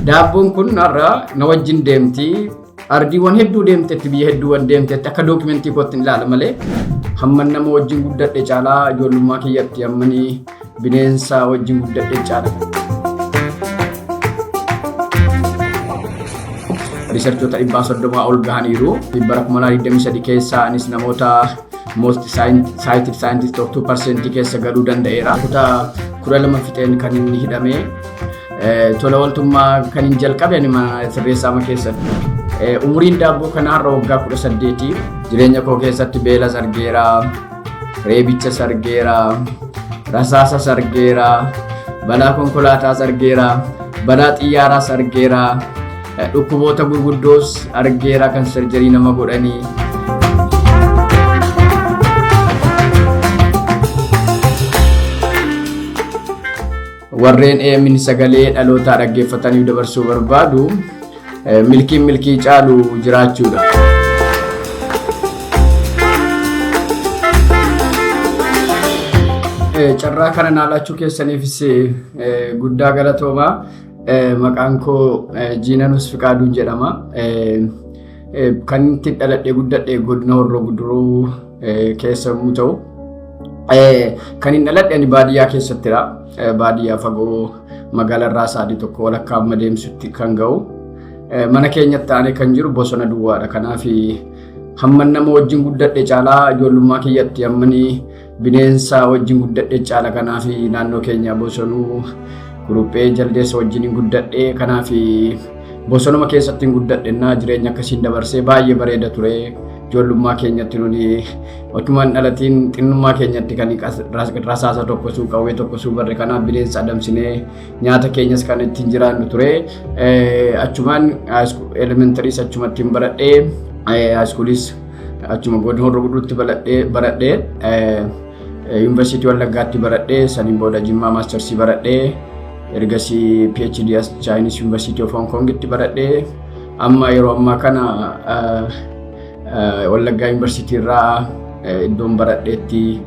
Daabboon kun har'a na wajjin deemti. Ardiiwwan hedduu deemtetti biyya hedduuwwan deemtetti akka dookimentii kootti ilaala malee hamman nama wajjin guddadhe caalaa ijoollummaa kiyyatti hammanii bineensa wajjin guddadhe caala. Riisarchoota 130 ol gahaniiru. Bara 2023 keessa anis namoota most cited scientist of 2% keessa galuu danda'eera. Kutaa 12 fixeen kan inni hidhame tola ooltummaa kan hin jalqabe ani mana sirreessaa keessatti. Umuriin daabboo kana har'a waggaa 18. Jireenya koo keessatti beela sargeera, reebicha sargeera, rasaasa sargeera, balaa konkolaataa sargeera, balaa xiyyaaraa sargeera, dhukkuboota gurguddoos argeera kan sarjarii nama godhanii. Warreen eemin sagalee dhalootaa dhaggeeffatanii dabarsuu barbaadu milkii caalu jiraachuudha. Carraa kana naalachuu keessaniifis guddaa galatoomaa. Maqaan koo Jiinanus Fiqaaduun jedhama. Kan itti dhaladhee guddadhee godina Horroo Guduruu keessa yommuu ta'u, kan hin dhaladhe ani baadiyyaa keessattidha. Baadiyyaa fagoo magaalaa irraa sa'aatii tokko walakkaa amma deemsutti kan ga'u. Mana keenyatti aanee kan jiru bosona duwwaadha. Kanaaf hamman nama wajjin guddadhe caalaa ijoollummaa kiyyatti hammanii bineensa wajjin guddadhe caala. Kanaaf naannoo keenya bosonuu Guruphee jaldeessa wajjin guddadhe. Kanaaf bosonuma keessatti guddadhennaa jireenya akkasiin dabarsee baay'ee bareeda ture. Ijoollummaa keenyatti nuni otumaan dhalatiin xinnummaa keenyatti kan rasaasa tokkosuu qawwee tokkosuu barre. Kanaaf bineensa adamsinee nyaata keenyas kan ittiin jiraannu ture. Achumaan elementaries achumatti baradhee haayiskuulis achuma godina Horroo Guduruutti baradhee yuunivarsiitii Wallaggaatti baradhee saniin booda Jimmaa maastersii baradhee ergasii PhD as Chinese University of Hong Kongitti baradhee amma yeroo ammaa kana Wallaggaa University irraa iddoon baradheetti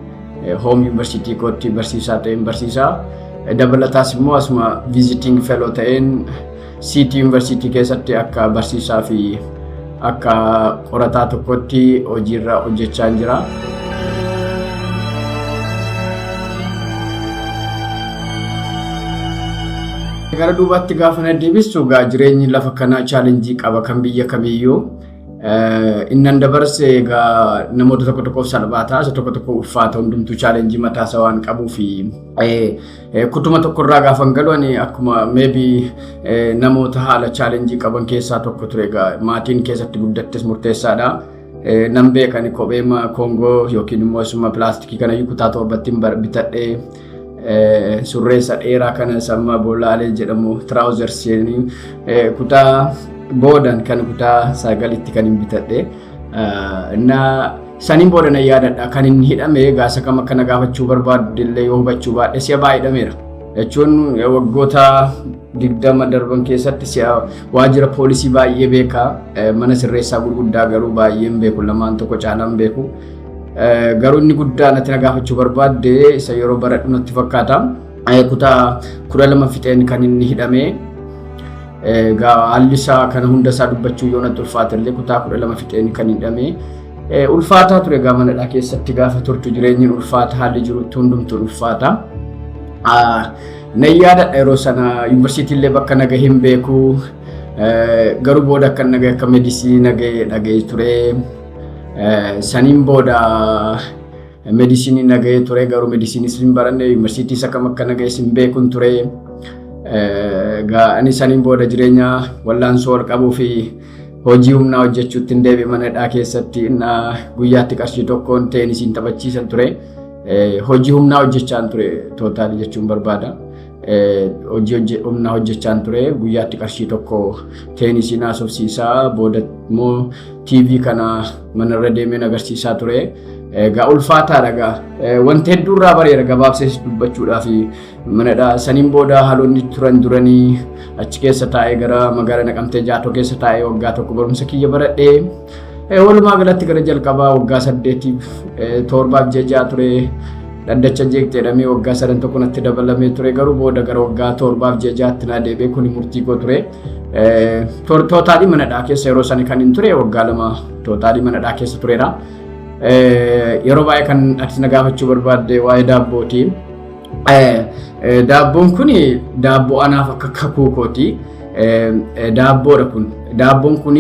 Home University kootti barsiisaa ta'een barsiisaa. Dabalataas immoo asuma visiting fellow ta'een City University keessatti akka barsiisaa fi akka qorataa tokkotti hojiirra hojjechaa jira. Gara duubatti gaafa na deebisu jireenyi lafa kanaa chaalenjii qaba kan biyya kamiyyuu. Innan dabarse namoota tokko salphaata, isa tokko ulfaata, hundumtuu chaalenjii mataa isaa waan qabuuf kutuma tokkorraa gaafan galu ani akkuma maybe namoota haala chaalenjii qaban keessaa tokko ture. Maatiin keessatti guddattes murteessaadha. Nan beekani kophee Koongoo yookiin immoo summa pilaastikii kana kutaa 7 bitadhee surreessa dheeraa kana samma bolaalee jedhamu trousers kutaa boodan kan kutaa 9tti kan bitadhe. Na saniin booda na yaadadha kan inni hidhame gaasa kam akkana gaafachuu barbaadu illee yoo hubachuu baadhe si'a baay'eedhameera jechuun waggoota 20 darban keessatti si'a waajjira poolisii baay'ee beeka. Mana sirreessaa gurguddaa garuu baay'een beeku, lamaan tokko caalaan beeku. Garuu inni guddaan ati na gaafachuu barbaadde isa yeroo baradhu natti fakkaata. Kutaa 12 fixeen kan inni hidhame. Haalli isaa kana hunda isaa dubbachuu yoo natti ulfaate illee kutaa 12 fixeen kan hidhame. Ulfaataa ture manadhaa keessatti gaafa turtu jireenyiin ulfaata, haalli jirutti hundumtuu ulfaata. Na yaadadha yeroo sana yuunivarsiitii illee bakka nagahe hin beeku. Garuu booda akka nagahe akka meedisinii nagahe ture. Saniin booda meedisinii nagahe ture, garuu meedisinii hin baranne, yuunivarsiitii isa kam akka nagahe hin beekun ture. Ani saniin booda jireenya wallaansoo ol qabuu fi hojii humnaa hojjechuutti hin deebi'e manadhaa keessatti. Guyyaatti qarshii tokkoon teenisiin taphachiisan ture. Hojii humnaa hojjechaan ture tootaalii jechuun barbaada. Hojii humnaa hojjechaan ture. Guyyaatti qarshii tokko teenisiin haasofsiisaa, booda immoo TV kana manarra deemeen agarsiisaa ture. Ulfaataadha. Wanti hedduurraa bareera gabaabsee dubbachuudhaaf manadhaa. Saniin booda haalonni turan duranii achi keessa taa'ee gara magaalaa Naqamtee Jaatoo keessa taa'ee waggaa tokko barumsa kiyya baradhee walumaa galatti gara jalqabaa waggaa 8 7 ture. dhaddacha jeeqteedhamee waggaa 3 tokko natti dabalamee ture garuu booda gara waggaa 7 fi 6 na deebee kun murtii koo ture. Tootaalii manadhaa keessa yeroo sani kan hin ture waggaa 2 tootaalii manadhaa keessa tureera. Yeroo baay'ee kan ati na gaafachuu barbaadde waa'ee daabbooti. Daabboon kun daabboo anaaf akka kakuu kooti. Daabboodha kun. Daabboon kun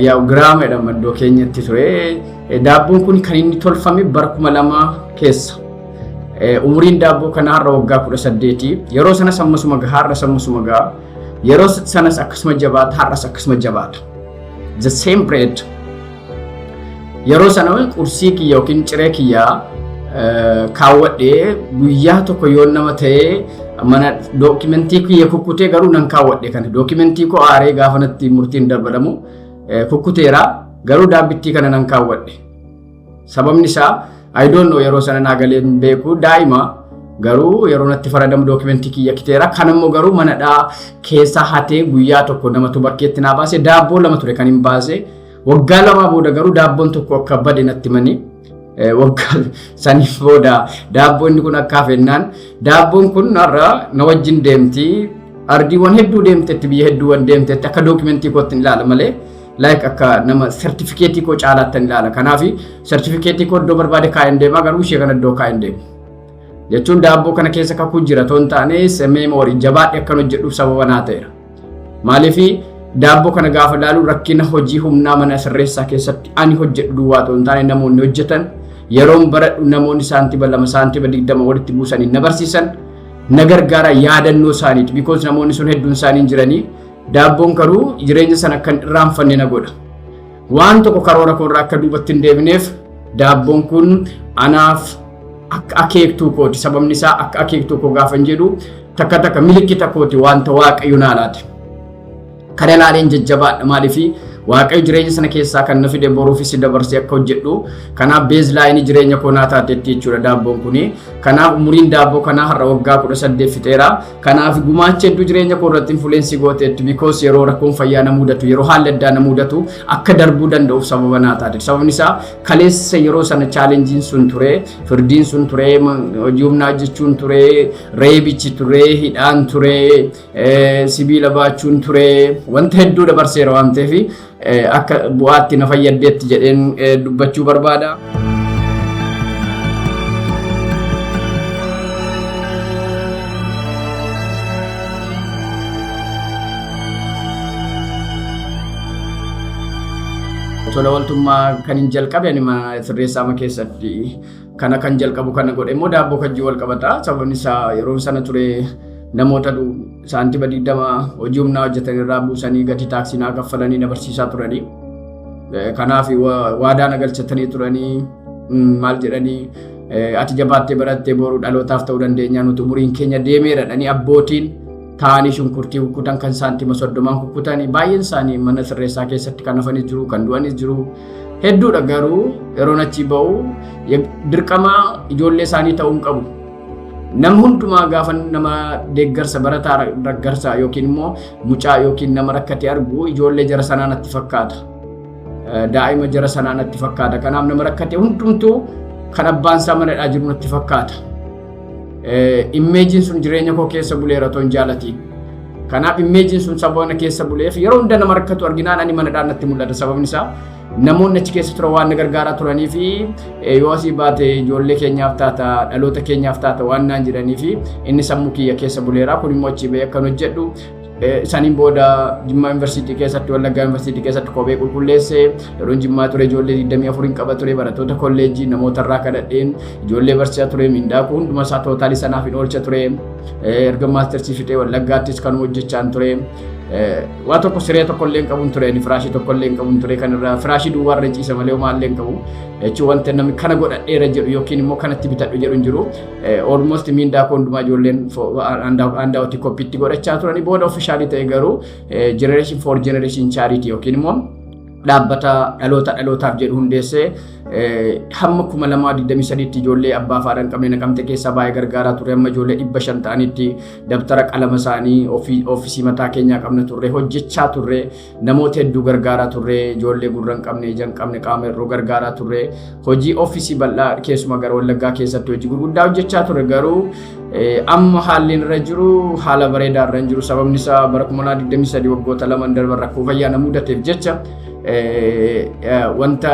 yaa giraama jedhama iddoo keenyatti ture. Daabboon kun kan inni tolfame bara 2000 keessa. Umuriin daabboo kana har'a waggaa 18. Yeroo sanas ammasuma gahaa har'as ammasuma gahaa. Yeroo sanas akkasuma jabaata har'as akkasuma jabaata. The same bread. Yeroo sana qursii kiyya yookiin ciree kiyyaa kaawwadhee guyyaa tokko yoo nama ta'ee mana dookimentii kiyya kukkutee garuu nan kaawwadhe kana dookimentii koo aaree gaafa natti murtiin darbadamu kukkuteera garuu daabbittii kana nan kaawwadhe. Sababni isaa I don't know yeroo sana naagalee beeku daa'ima garuu yeroo natti faradamu dookimentii kiyya kiteera kanammoo garuu manadhaa keessa hatee guyyaa tokko namatu bakkeetti naa baase daabboo 2 ture kan hin baase. Waggaa 2 booda garuu daabboon tokko akka bade natti mani waggaa saniif booda daabboon kun akka hafennaan daabboon kun har'a na wajjin deemti ardiiwwan hedduu deemtetti biyya hedduuwwan deemtetti akka dookimentii kootti ilaala malee like akka nama sertifikeetii koo caalaatti ilaala kanaaf sertifikeetii koo iddoo barbaade kaa'een deema garuu ishee kana iddoo kaa'een deema jechuun daabboo kana keessa kakuu jira toon taane meemoorii jabaadhe akkan hojjedhuuf sababa naa ta'eera maaliif Daabbo kana gaafa laalu rakkina hojii humnaa mana sirreessaa keessatti ani hojjedhu duwwaa toon taane namoonni hojjetan yeroon baradhu namoonni saantiba 2 saantiba 20 walitti buusanii na barsiisan na gargaara yaadannoo isaaniiti because namoonni sun hedduun isaanii jiranii daabboon garuu jireenya sana kan irraanfanne na godha. Waan tokko karoora koorraa akka duubatti hin deebineef daabboon kun anaaf akka akeektuu kooti sababni isaa akka akeektuu koo gaafa hin jedhu takka milikkita kooti wanta waaqayyo naalaati. Kana laaleen jajjabaadha maaliif waaqayyo jireenya sana keessaa kan na fide boruufis dabarsee akka hojjedhu kanaaf beezlaayinii jireenya koo naa taatetti jechuudha daabboon kuni kanaaf umuriin daabboo kanaa har'a waggaa 18 fixeera kanaaf gumaacha hedduu jireenya koo irratti influensii gooteetti because yeroo rakkoon fayyaa na mudatu yeroo haalli addaa na mudatu akka darbuu danda'uuf sababa naa taate sababni isaa kaleessa yeroo sana chaalenjiin sun ture firdiin sun ture hojii humnaa jechuun ture reebichi ture hidhaan ture sibiila baachuun ture wanta hedduu dabarseera waan ta'eef akka bu'aatti na fayyaddeetti jedheen dubbachuu barbaada. Tola waltummaa kan hin jalqabe ani mana sirreessaa keessatti kana kan jalqabu kana godhe immoo daabboo kajjii wal qabata sababni isaa yeroo sana ture namoota saantiba 20 hojii humnaa hojjetan irraa buusanii gati taaksii naa kaffalanii na barsiisaa turanii kanaaf waadaa na galchatanii turanii maal jedhanii ati jabaattee barattee boruu dhalootaaf ta'uu dandeenya nuti umuriin keenya deemeera dhanii abbootiin taanii shunkurtii kukkutan kan saantima 30 kukkutanii baay'een isaanii mana sirreessaa keessatti kan hafanis jiru kan du'anis jiru hedduudha garuu yeroo achi ba'u dirqama ijoollee isaanii ta'uu qabu. Nam hundumaa gaafa nama deeggarsa barataa deeggarsa yookiin immoo mucaa yookiin nama rakkate argu ijoollee jara sanaa natti fakkaata. Daa'ima jara sanaa natti fakkaata. Kanaaf nama rakkate hundumtuu kan abbaan isaa manadhaa jiru natti fakkaata. Immeejiin sun jireenya koo keessa buleera toon jaalatiin. Kanaaf immeejiin sun sababa keessa buleef yeroo hunda nama rakkatu arginaan ani manadhaa natti mul'ata sababni isaa namoonni achi keessa turan waan gargaaraa turanii fi yoo asii baate ijoollee keenyaaf taata dhaloota keenyaaf taata waan naan jedhanii fi inni sammuu kiyya keessa buleera kun immoo achi ba'ee akkan hojjedhu saniin booda Jimmaa Yuunivarsiitii keessatti Wallaggaa Yuunivarsiitii keessatti kophee qulqulleesse yeroo Jimmaa ture ijoollee 24 qaba ture barattoota kolleejjii namoota irraa kadhadheen ijoollee barsiisaa ture mindaaku hunduma isaa tootaalii sanaaf hin oolcha ture erga maastersii fixee Wallaggaattis kan hojjechaan ture waa tokko siree tokko illee qabuun ture ni firaashii tokko illee qabuun ture kan irraa firaashii duwwaa irra ciisa malee homaa illee qabu jechuun wanta namni kana godhadheera jedhu yookiin immoo kanatti bitadhu jedhu hin jiru almost mindaa hundumaa ijoolleen handaawatti koppiitti godhachaa turanii booda ofishaalii ta'e garuu generation for generation charity yookiin immoo dhaabbata dhalootaaf jedhu hundeessee hamma 2023 ijoollee abbaa fi haadha hin qabne Naqamtee keessaa baay'ee gargaaraa ture. Amma ijoollee 500 ta'anitti dabtara qalama isaanii ofiisii mataa keenyaa qabna turre, hojjechaa turre, namoota hedduu gargaaraa turre, ijoollee gurra hin qabne, ija hin qabne, qaama hir'uu gargaaraa turre, hojii ofiisii bal'aa keessumaa gara Wallaggaa keessatti hojii gurguddaa hojjechaa turre. Garuu amma haalli irra jiru haala bareedaa irra hin jiru. Sababni isaa bara 2023 waggoota 2 darban rakkoo fayyaa na mudateef jecha wanta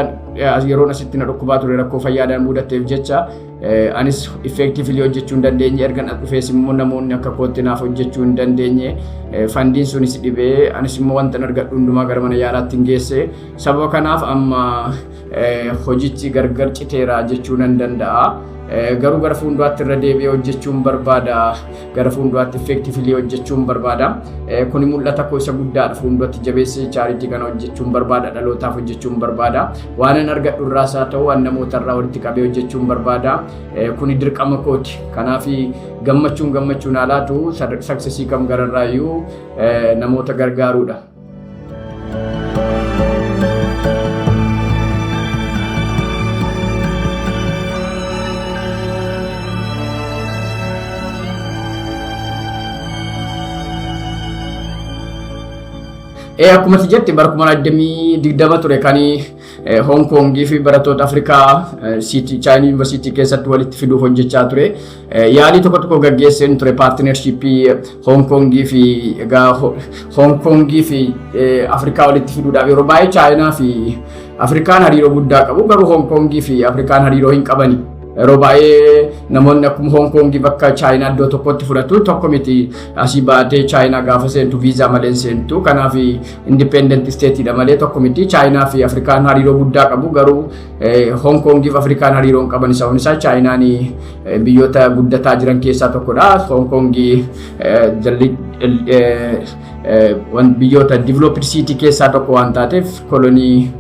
yeroon asitti na dhukkubaa ture rakkoo fayyaadhaan mudateef jecha anis effectively hojjechuu hin dandeenye. Erga na dhufees immoo namoonni akka kootti naaf hojjechuu hin dandeenye. Fandiin sunis dhibee anis immoo wanta argadhu hundumaa gara mana yaalaatti hin geesse. Sababa kanaaf amma hojichi gargar citeera jechuu nan danda'a. Garuu gara fuulduraatti irra deebi'ee hojjechuun barbaada. Gara fuulduraatti effectively hojjechuun barbaada. Kuni mul'ata koo isa guddaadha. Fuulduratti jabeessee chaaritii kana hojjechuun barbaada. Dhalootaaf hojjechuun barbaada. Waan an argadhu irraas haa ta'u waan namoota irraa walitti qabee hojjechuun barbaada. Kuni dirqama kooti. Kanaaf gammachuun haalaatu saksesii kam gararraayyuu namoota gargaaruudha. Akkuma jetti bara 2020 ture kan Hong Kong fi barattoota Afrikaa China University keessatti walitti fiduuf hojjechaa ture. Yaalii tokko gaggeesseen ture partnership Hong Kong fi Afrikaa walitti fiduudhaaf. Yeroo baay'ee China fi Afrikaan hariiroo guddaa qabu. Garuu Hong Kong fi Afrikaan hariiroo hin qabani. Yeroo baay'ee namoonni akkuma Hong Kong bakka China iddoo tokkotti fudhatu tokko miti. Asii baatee China gaafa seentu viizaa malee seentu. Kanaaf independent state dha malee tokko miti. China fi Afrikaan hariiroo guddaa qabu. Garuu Hong Kong fi Afrikaan hariiroo hin qaban. Sababni isaa Chinaan biyyoota guddataa jiran keessaa tokkodha. Hong Kong biyyoota developed city keessaa tokko waan taateef kolonii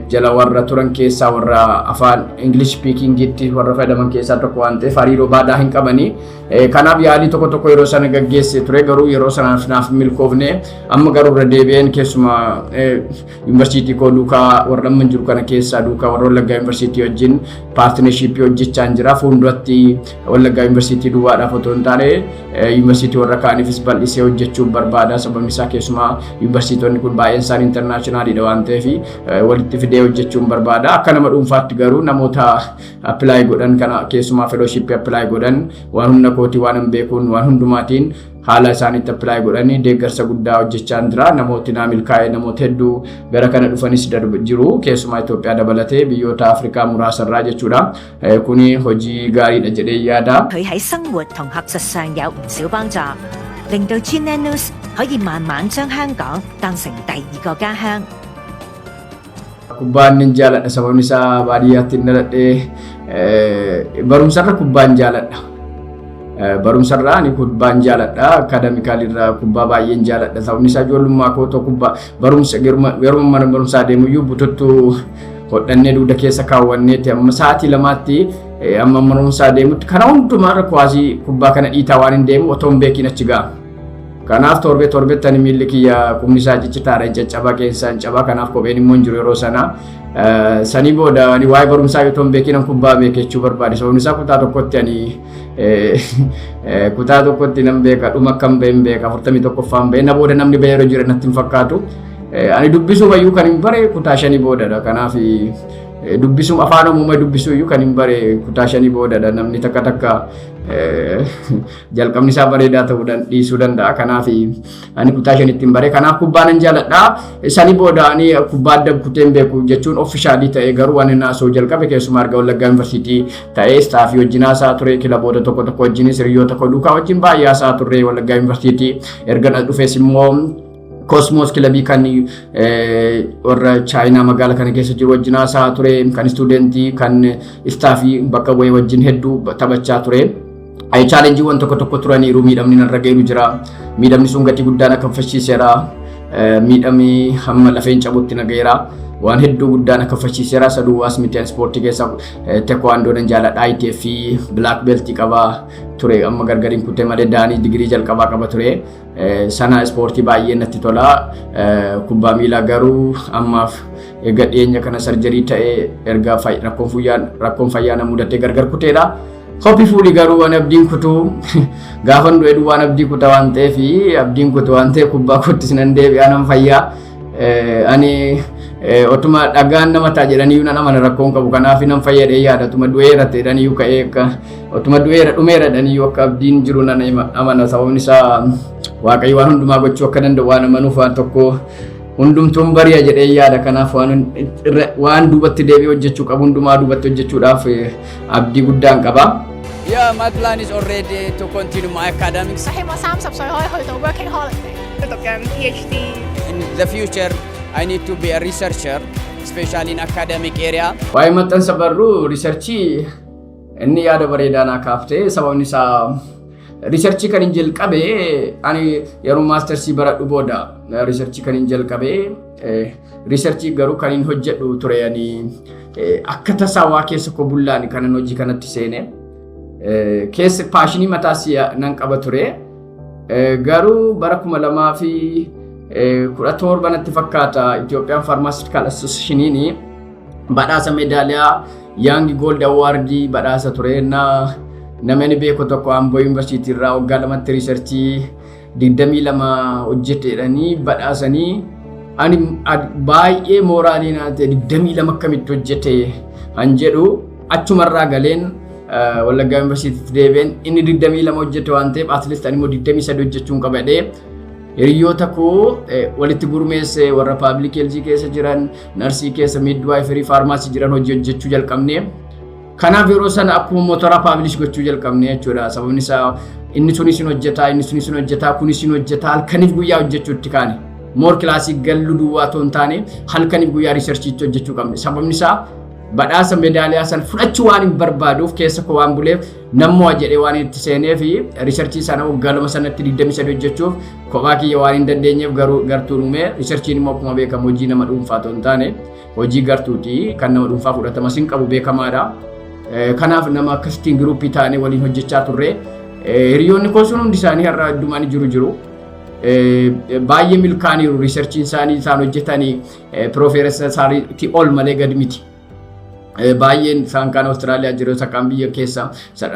jala warra turan keessaa warra afaan English speaking itti warra fayyadaman keessaa tokko waan ta'eef hariiroo baadaa hin qabani. Kanaaf yaalii tokko yeroo sana gaggeesse ture. Garuu yeroo sanaaf naaf milkoofne. Amma garuu irra deebi'een keessumaa yuunivarsiitii koo duukaa warra amma jiru kana keessaa duukaa warra Wallaggaa yuunivarsiitii wajjin paartinershiipii hojjechaa jira. Fuulduratti Wallaggaa yuunivarsiitii duwwaadhaaf otoo hin taane yuunivarsiitii warra kaaniifis bal'isee hojjechuun barbaada. Sababni isaa keessumaa yuunivarsiitonni kun baay'een isaanii intarnaashinaaliidha waan ta'eef walitti fidee hojjechuun barbaada. Akka nama dhuunfaatti garuu namoota appilaayi godhan kana keessumaa fellowship appilaayi godhan waan humna kootii waan hin beekuun waan hundumaatiin haala isaaniitti appilaayi godhanii deeggarsa guddaa hojjechaa jira. Namooti naa milkaa'ee namoota hedduu gara kana dhufanis jiru. Keessumaa Itoophiyaa dabalatee biyyoota Afrikaa muraasarraa jechuudha. Kuni hojii gaariidha jedhee yaada. 佢喺生活同學術上有唔少幫助，令到 GNN News 可以慢慢將香港當成第二個家鄉。 Kubbaan hin jaaladha. Sababni isaa baadiyyaatti hin dhaladhee barumsarra kubbaan jaaladha. Barumsarra ani kubbaan jaaladha. Akaadamikaalirraa kubbaa baay'een jaaladha. Sababni isaa ijoollummaa koo ta'u kubbaa barumsa yeroo mana barumsaa deemuyyuu bututtuu hodhannee dugda keessa kaawwanneeti amma sa'aatii lamaatti amma barumsaa deemutti kana hundumaarra kuwaasii kubbaa kana dhiitaa waan hin deemu otoo hin beekin achi ga'a. Kanaaf torbeettani miilli kiyya qubni isaa ciccitaadha caccabaa keessaan cabaa. Kanaaf kopheen immoo hin jiru yeroo sana. Sanii booda ani waa'ee barumsaa yoo ta'u beekinan kubbaa beeke jechuu barbaade. Sababni isaa kutaa tokkotti ani kutaa tokkotti nan beeka dhuma akkam baheen beeka 41ffaan bahee na booda namni bahee yeroo jira natti hin fakkaatu. Ani dubbisuu bayyuu kan hin bare kutaa 5 boodadha. Kanaaf dubbisuu afaan uumama dubbisuu iyyuu kan hin bare kutaa 5 boodadha. Namni takka jalqabni isaa bareedaa ta'uu dhiisuu danda'a. Kanaaf ani kutaa 5tti hin bare. Kanaaf kubbaan hin jaaladha. Sanii booda ani kubbaa adda kuteen beeku jechuun ofishaalii ta'ee garuu waan inni haasa'u jalqabe keessumaa arga Wallaggaa yuunivarsiitii ta'ee istaafii wajjin haasaa ture. Kilaboota tokko wajjinis hiriyoota koo duukaa wajjin baay'ee haasaa turre Wallaggaa yuunivarsiitii. Erga na dhufees immoo Cosmos kilabii kan warra China magaalaa kana keessa jiru wajjin haasaa ture. Kan stuudentii kan istaafii bakka wayii wajjin hedduu taphachaa ture. Chaalenjiiwwan tokko turaniiru. Miidhamni narra ga'eeru jira. Miidhamni sun gatii guddaan akka fashiiseera. Miidhamni hamma lafeen cabuutti na ga'eera. waan hedduu guddaan akka fachiiseera saduwaas miti ispoortii keessa taekwondo nan jaaladha ITF black belt qaba ture amma gargariin kutee malee daanii digirii jalqabaa qaba ture sana ispoortii baay'ee natti tola kubbaa miilaa garuu ammaaf eega dhiyeenya kana sarjarii ta'ee erga rakkoon fayyaa na mudatee gargar kuteedha. Hopefully garuu waan abdiin kutu gaafan du'e waan abdii kuta waan ta'eef abdiin kutu waan ta'e kubbaa kottis nan deebi'aa nan fayyaa ani otuma dhagaan nama ta'a jedhanii na nama rakkoon qabu kanaaf nan fayyadee yaada otuma du'eera ta'edhanii ka'ee akka otuma du'eera dhumeera dhanii akka abdiin jiru nan amana sababni isaa waaqayyo waan hundumaa gochuu akka danda'u waan amanuuf waan tokko hundumtuun bari'a jedhee yaada kanaaf waan duubatti deebi'ee hojjechuu qabu hundumaa duubatti hojjechuudhaaf abdii guddaan qaba. Yeah, my plan is already to continue my academics. 希望30歲可以去到 working holiday，讀緊 PhD。 In the future, I need to be a researcher, especially in academic area. Waa'ee maxxansa barruu riisarchii inni yaada bareedaa naa kaaftee sababni isaa riisarchii kan hin jalqabe ani yeroo maastersii baradhu booda riisarchii kan hin jalqabe riisarchii garuu kan hin hojjedhu ture ani akka tasaa waa keessa koo bullaan kanan hojii kanatti seene keessa paashinii mataas nan qaba ture garuu bara 2017 natti fakkaata Ethiopian Pharmaceutical Association badhaasa meedaaliyaa Young Gold Award badhaasa ture namni beeku tokko Ambo University irraa waggaa lamatti riisarchii 22 hojjetedhanii badhaasanii ani baay'ee mooraalii naate 22 akkamitti hojjete han jedhu achumarraa galeen Wallaggaa University deebiin inni 22 hojjete waan ta'eef at least ani immoo 23 hojjechuun qabadee hiriyoota koo walitti gurmeesse warra public health keessa jiran nursing keessa midwifery pharmacy jiran hojjechuu jalqabne. Kanaaf yeroo sana akkuma motora publish gochuu jalqabne jechuudha. Sababni isaa inni sunis hin hojjetaa, inni sunis hin hojjetaa, kunis hin hojjetaa, halkaniif guyyaa hojjechuutti kaane. More classic gallu duwwaa toon taane halkaniif guyyaa researchiitti hojjechuu qabne. Sababni isaa badhaasa meedaaliyaa sana fudhachuu waan hin barbaaduuf keessa koo waan buleef nammoo jedhee waan itti seenee fi researchii sana waggaa lama sanatti 23 hojjechuuf kophaa kiyya waan hin dandeenyeef gartuu dhume researchiin immoo akkuma beekamu hojii nama dhuunfaa toon taane hojii gartuuti kan nama dhuunfaa fudhatamas hin qabu beekamaadha. Kanaaf nama akkasitiin giruuppii taanee waliin hojjechaa turre hiriyoonni koo sun hundi isaanii har'a addumaan jiru baay'ee milkaaniiru riisarchiin isaanii isaan hojjetanii piroofeesariitii ol malee gad miti baay'een isaan kan Austraaliyaa jiru sakaan biyya keessa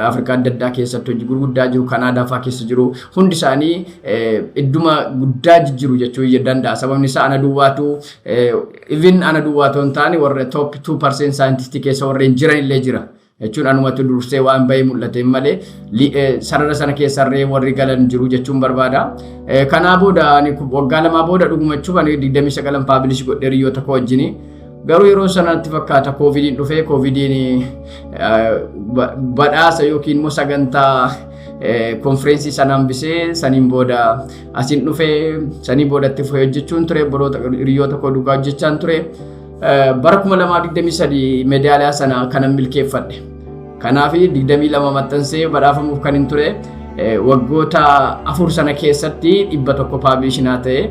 Afrikaa adda addaa keessatti hojii gurguddaa jiru Kanaadaa fa'aa keessa jiru hundi isaanii idduma guddaa jiru jechuu danda'a sababni isaa ana duwwaatu even ana duwwaatu hin taane warra top 2% scientist keessa warreen jiran illee jira. Jechuun anumatti dursee waan bahee mul'ate malee sarara sana keessarree warri galan jiru jechuun barbaada. Kanaa booda waggaa lamaa booda dhugumachuu kan 29 publish godhe hiriyoota koo wajjin. Garuu yeroo sanatti fakkaata koovidiin dhufee koovidiin badhaasa yookiin immoo sagantaa konfereensii sana hambisee saniin booda asiin dhufee sanii boodatti fufee hojjechuun ture hiriyoota koo duukaa hojjechaan ture. Bara 2023 meedaaliyaa sana kanan milkeeffadhe. Kanaaf 22 maxxansee badhaafamuuf kan hin ture waggoota 4 sana keessatti 100 publishinaa ta'e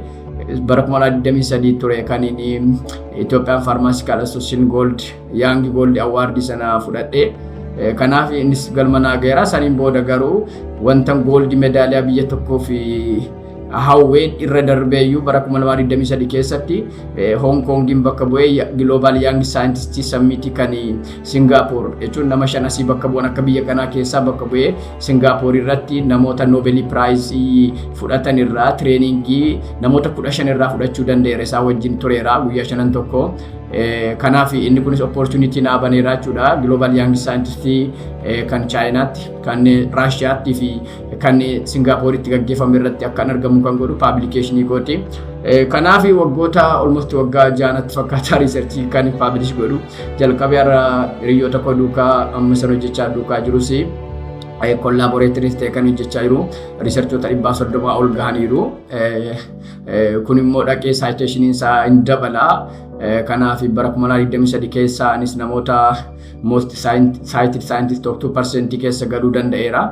bara 2023 ture kan inni Ethiopian Pharmaceutical Association Gold Young Gold Award sana fudhadhe. Kanaaf innis galma naa gaheera saniin booda garuu wanta gold meedaaliyaa biyya tokkoof hawween irra darbeeyyuu bara 2023 keessatti Hong Kongin bakka bu'ee Global Young Scientist Summit kan Singapore jechuun nama 5 asii bakka bu'an akka biyya kanaa keessaa bakka bu'ee Singapore irratti namoota Nobel Prize fudhatan irraa treeningii namoota 15 irraa fudhachuu danda'eera isaa wajjin tureera guyyaa 5 tokko. Kanaaf inni kunis opportunity naa baneera jechuudha. Global Young Scientist kan Chinaatti, kan Russiaatti fi kan Singaaporitti gaggeeffame irratti akka argamu kan godhu publicationii kooti. Kanaaf waggoota almost waggaa 6 fakkaata research kan publish godhu jalqabee har'a hiriyoota koo duukaa amma sana hojjechaa duukaa jirus collaborators ta'e kan hojjechaa jiru researchota 130 ol gahaniiru. Kun immoo dhaqee citationiin isaa hin dabalaa. Kanaaf bara 2023 keessa anis namoota most cited scientist of 2% keessa galuu danda'eera.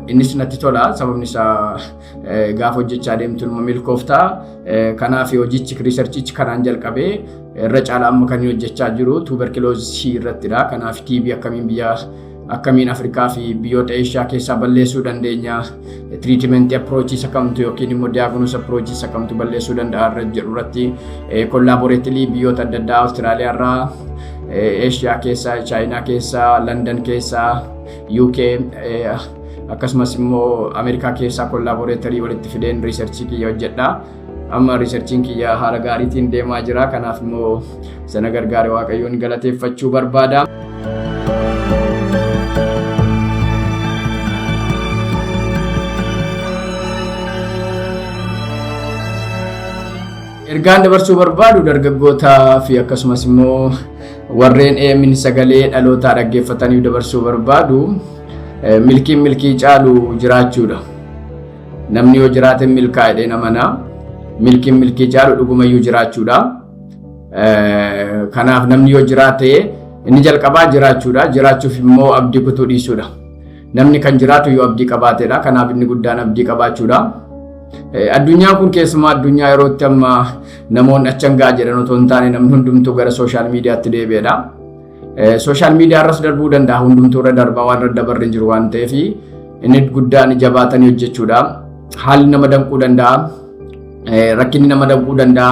innis natti tola sababni isaa gaafa hojjechaa deemtu numa milkooftaa kanaaf hojichi riisarchichi kanaan jalqabee irra caalaa amma kan hojjechaa jiru tuberkiloosii irrattidha. Kanaaf TB akkamiin Afrikaa fi biyyoota Eeshiyaa keessaa balleessuu dandeenya, tiriitimentii approachii akkamtu yookiin immoo diagnosis approachii akkamtu balleessuu danda'a irra jedhu irratti kollaaboreetilii biyyoota adda addaa Awustiraaliyaa irraa, Eeshiyaa keessaa, Chaayinaa keessaa, London keessaa, UK akkasumas immoo Ameerikaa keessaa kollaaboreetarii walitti fideen riisarchii kiyya hojjedha. Amma riisarchiin kiyya haala gaariitiin deemaa jira. Kanaaf immoo sana gargaare Waaqayyoon galateeffachuu barbaada. Ergaan dabarsuu barbaadu dargaggootaa fi akkasumas immoo warreen EMN sagalee dhalootaa dhaggeeffataniif dabarsuu barbaadu milkii caalu jiraachuudha. Namni yoo jiraate milkaa'ee namana. Milkii caalu dhugumayyuu jiraachuudha. Kanaaf namni yoo jiraate inni jalqabaa jiraachuudha. Jiraachuuf immoo abdii kutuu dhiisuudha. Namni kan jiraatu yoo abdii qabaateedha. Kanaaf inni guddaan abdii qabaachuudha. Addunyaa kun keessumaa addunyaa yerootti amma namoonni achangaa jedhan otoo hin taane namni hundumtuu gara sooshaal miidiyaatti deebi'edha. Sooshaal miidiyaa irras darbuu danda'a, hundumtuu irra darbaa waan irra dabarre hin jiru waan ta'eef inni guddaan jabaatanii hojjechuudha. Haalli nama danquu danda'a, rakkinni nama danquu danda'a,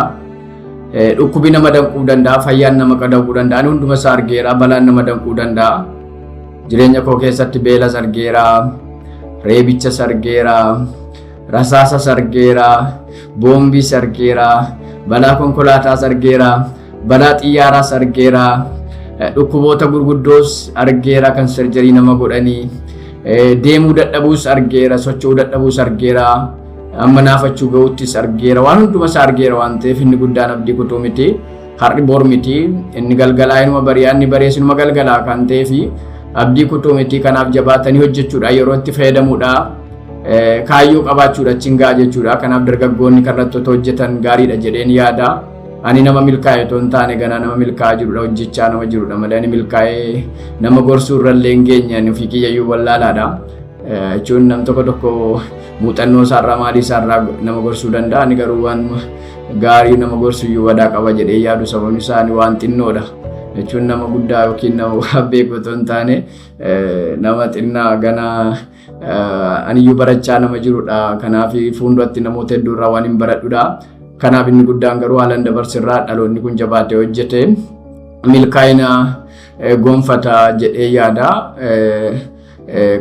dhukkubi nama danquu danda'a, fayyaan nama danquu danda'a. Ani hunduma isaa argeera, balaan nama danquu danda'a. Jireenya koo keessatti beelas argeera, reebichas argeera, rasaasas argeera, boombiis argeera, balaa konkolaataas argeera, balaa xiyyaaraas argeera, dhukkuboota gurguddoos argeera kan sarjarii nama godhanii, deemuu dadhabuus argeera, socho'uu dadhabuus argeera, amma naafachuu ga'uttis argeera. Waan hundumas argeera waan ta'eef inni guddaan abdii kutuu miti, har'i bor miti, inni galgalaa inuma bari'aa, inni barees inuma galgalaa kan ta'eef abdii kutuu miti. Kanaaf jabaatanii hojjechuudha, yeroo itti fayyadamuudha. Kaayyoo qabaachuudha chingaa jechuudha. Kanaaf dargaggoonni kanarratti hojjetan gaariidha jedheen yaada. Ani nama milkaa'e otoo hin taane ganaa nama milkaa'aa jirudha, hojjechaa nama jirudha malee ani milkaa'ee nama gorsuu irrallee hin geenye ofii kiyyayyuu wallaalaadha. Jechuun nam tokko muuxannoo isaarraa maalii isaarraa nama gorsuu danda'a. Ani garuu waan gaarii nama gorsuyyuu wadaa qaba jedhee yaadu sababni isaa waan xinnoodha. Jechuun nama guddaa yookiin nama beeku otoo hin taane nama xinnaa ganaa aniyyuu barachaa nama jirudha. Kanaaf fuulduratti namoota hedduurraa waan hin baradhudha. Kanaaf inni guddaan garuu haalan dabarsirraa dhaloonni kun jabaatee hojjete milkaa'ina gonfata jedhee yaada.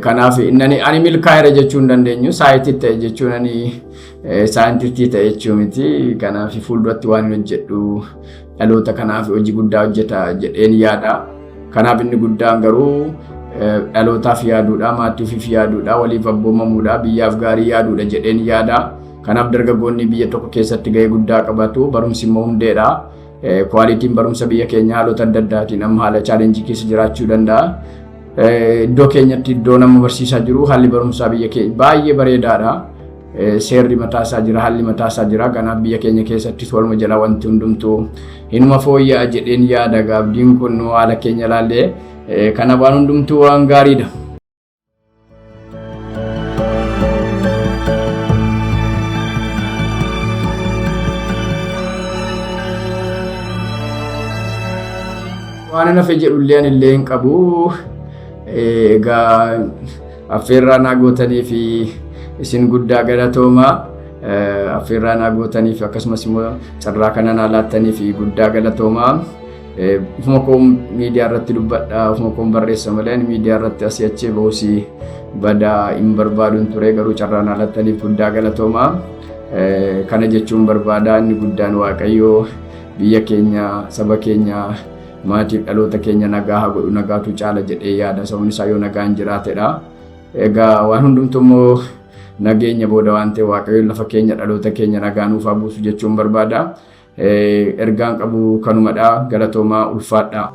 Kanaaf ani milkaa'eera jechuu hin dandeenyu, saayitii ta'e jechuun ani saayintistii ta'e jechuu miti. Kanaaf fuulduratti waan hin hojjedhu dhaloota kanaaf hojii guddaa hojjeta jedheen yaada. Kanaaf inni guddaan garuu dhalootaaf yaaduudha, maatiif yaaduudha, waliif abboomamuudha, biyyaaf gaarii yaaduudha jedheen yaada. Kanaaf dargaggoonni biyya tokko keessatti gahee guddaa qabatu. Barumsi immoo hundeedha. Kwaalitiin barumsa biyya keenya haalota adda addaatiin amma haala chaalenjii keessa jiraachuu danda'a. Iddoo keenyatti iddoo nama barsiisaa jiru haalli barumsaa biyya keenya baay'ee bareedaadha. Seerri mataasaa jira, haalli mataasaa jira. Kanaaf biyya keenya keessatti waluma jala wanti hundumtuu inuma fooyya'aa jedheen yaada. Abdiin kun haala keenya ilaallee kana waan hundumtuu waan gaariidha. Waan nafe jedhullee anillee hin qabu. Egaa affeerraa naa gootanii fi isin guddaa galatooma. Affeerraa naa gootanii fi akkasumas immoo carraa kana naa laattanii fi guddaa galatooma. Ufuma koo miidiyaa irratti dubbadha, ufuma koo barreessa malee miidiyaa irratti asii achi boosii badaa hin barbaaduun ture. Garuu carraa naa laattaniif guddaa galatooma. Kana jechuun barbaada inni guddaan Waaqayyoo biyya keenya, saba keenya, maatiif dhaloota keenya nagaa haa godhu. Nagaatu caala jedhee yaada. Sababni isaa yoo nagaan jiraatedha. Egaa waan hundumtuu immoo nageenya booda waan ta'e Waaqayyoon lafa keenya, dhaloota keenya nagaa nuuf haa buusu jechuun barbaada. Ergaan qabu kanumadha. Galatoomaa, ulfaadha.